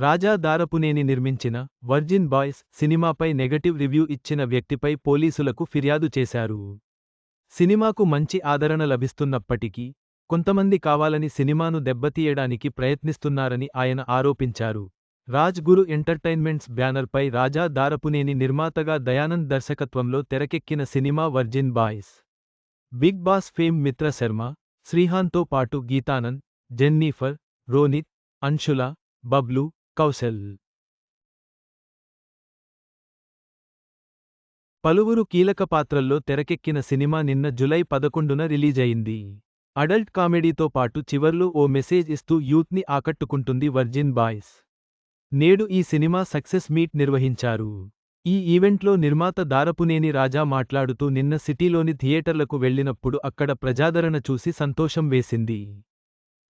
రాజా దారపునేని నిర్మించిన virgin boys సినిమాపై negative review ఇచ్చిన వ్యక్తిపై పోలీసులకు ఫిర్యాదు చేశారు. సినిమాకు మంచి ఆదరణ లభిస్తున్నప్పటికీ, కొంతమంది కావాలని సినిమాను దెబ్బతీయడానికి ప్రయత్నిస్తున్నారని ఆయన ఆరోపించారు. రాజ్ గురు ఎంటర్టైన్మెంట్స్ బ్యానర్పై రాజా దారపునేని నిర్మాతగా దయానంద్ దర్శకత్వంలో తెరకెక్కిన cinema virgin boys. Bigg Boss fame Mitra Sharma, శ్రీహాన్తో పాటు గీతానంద్, జెన్నీఫర్, రోనిత్, అంశుల, బబ్లు, కౌశల్ పలువురు కీలక పాత్రల్లో తెరకెక్కిన సినిమా నిన్న జూలై 11న రిలీజయింది. అడల్ట్ కామెడీతో పాటు చివర్లో ఓ మెసేజ్ ఇస్తూ యూత్ని ఆకట్టుకుంటుంది వర్జిన్ బాయ్స్. నేడు ఈ సినిమా సక్సెస్ మీట్ నిర్వహించారు. ఈ ఈవెంట్లో నిర్మాత దారపునేని రాజా మాట్లాడుతూ నిన్న సిటీలోని థియేటర్లకు వెళ్లినప్పుడు అక్కడ ప్రజాదరణ చూసి సంతోషం వేసింది.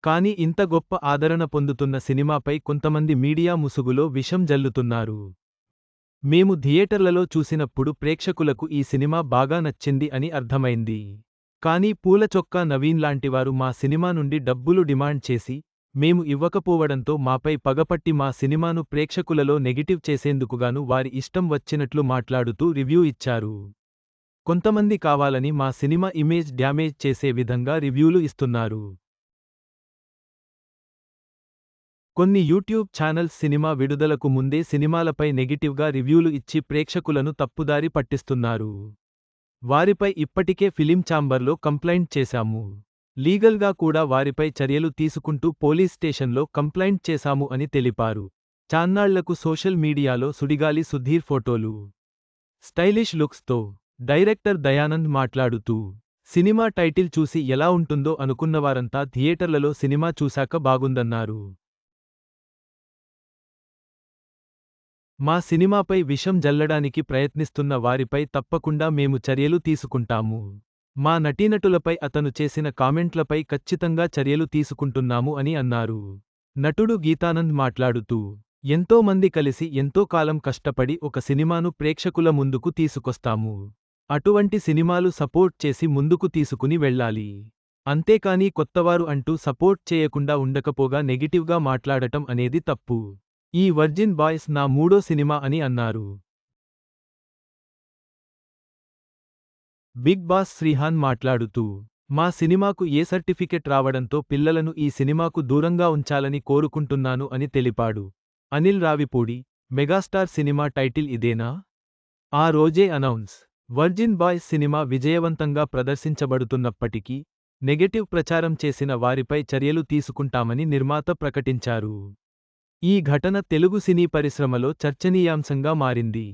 కానీ ఇంత గొప్ప ఆదరణ పొందుతున్న సినిమాపై కొంతమంది మీడియా ముసుగులో విషం జల్లుతున్నారు. మేము థియేటర్లలో చూసినప్పుడు ప్రేక్షకులకు ఈ సినిమా బాగా నచ్చింది అని అర్థమైంది. కానీ పూలచొక్కా నవీన్ లాంటివారు మా సినిమా నుండి డబ్బులు డిమాండ్ చేసి, మేము ఇవ్వకపోవడంతో మాపై పగపట్టి మా సినిమాను ప్రేక్షకులలో నెగిటివ్ చేసేందుకుగాను వారి ఇష్టం వచ్చినట్లు మాట్లాడుతూ రివ్యూ ఇచ్చారు. కొంతమంది కావాలని మా సినిమా ఇమేజ్ డ్యామేజ్ చేసే విధంగా రివ్యూలు ఇస్తున్నారు. కొన్ని యూట్యూబ్ ఛానల్స్ సినిమా విడుదలకు ముందే సినిమాలపై నెగిటివ్గా రివ్యూలు ఇచ్చి ప్రేక్షకులను తప్పుదారి పట్టిస్తున్నారు. వారిపై ఇప్పటికే ఫిలిం ఛాంబర్లో కంప్లైంట్ చేశాము. లీగల్గా కూడా వారిపై చర్యలు తీసుకుంటూ పోలీస్ స్టేషన్లో కంప్లైంట్ చేశాము అని తెలిపారు. చాన్నాళ్లకు సోషల్ మీడియాలో సుడిగాలి సుధీర్ ఫోటోలు, స్టైలిష్ లుక్స్తో డైరెక్టర్ దయానంద్ మాట్లాడుతూ, సినిమా టైటిల్ చూసి ఎలా ఉంటుందో అనుకున్నవారంతా థియేటర్లలో సినిమా చూశాక బాగుందన్నారు. మా సినిమాపై విషం జల్లడానికి ప్రయత్నిస్తున్న వారిపై తప్పకుండా మేము చర్యలు తీసుకుంటాము. మా నటీనటులపై అతను చేసిన కామెంట్లపై ఖచ్చితంగా చర్యలు తీసుకుంటున్నాము అని అన్నారు. నటుడు గీతానంద్ మాట్లాడుతూ, ఎంతో మంది కలిసి ఎంతో కాలం కష్టపడి ఒక సినిమాను ప్రేక్షకుల ముందుకు తీసుకొస్తాము. అటువంటి సినిమాలు సపోర్ట్ చేసి ముందుకు తీసుకుని వెళ్ళాలి. అంతేకానీ కొత్తవారు అంటూ సపోర్ట్ చేయకుండా ఉండకపోగా నెగిటివ్గా మాట్లాడటం అనేది తప్పు. ఈ వర్జిన్ బాయ్స్ నా మూడో సినిమా అని అన్నారు. బిగ్ బాస్ శ్రీహాన్ మాట్లాడుతూ, మా సినిమాకు ఏ సర్టిఫికెట్ రావడంతో పిల్లలను ఈ సినిమాకు దూరంగా ఉంచాలని కోరుకుంటున్నాను అని తెలిపాడు. Anil Ravipudi, megastar cinema title ఇదేనా? ఆ రోజే అనౌన్స్. వర్జిన్ బాయ్స్ సినిమా విజయవంతంగా ప్రదర్శించబడుతున్నప్పటికీ, నెగటివ్ ప్రచారం చేసిన వారిపై చర్యలు తీసుకుంటామని నిర్మాత ప్రకటించారు. ఈ ఘటన తెలుగు సినీ పరిశ్రమలో చర్చనీయాంశంగా మారింది.